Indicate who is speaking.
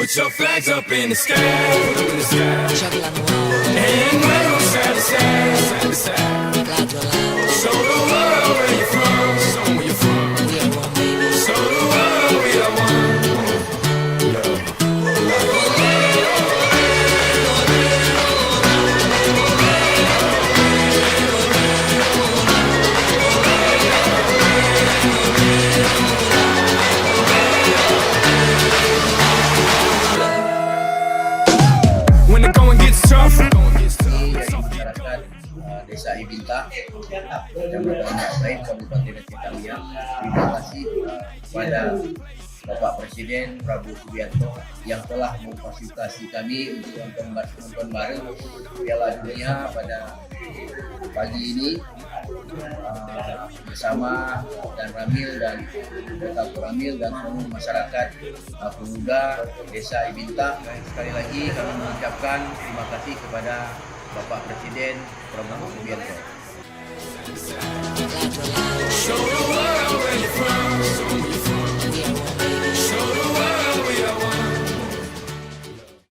Speaker 1: Put your flags up in the sky, and wave 'em side to side, side to side. Show the world where you're from, show 'em where you're from. Show the world we are one. When the going gets tough.
Speaker 2: Masyarakat Desa Ibinta, Kecamatan Lain, Kabupaten Ketamiang. Terima kasih kepada Bapak Presiden Prabowo Subianto yang telah memfasilitasi kami untuk nonton bareng Piala Dunia pada pagi ini bersama dan Ramil dan Dr. Ramil dan seluruh masyarakat pemuda Desa Ibinta. Sekali lagi kami mengucapkan terima kasih kepada Bapak Presiden Prabowo Subianto.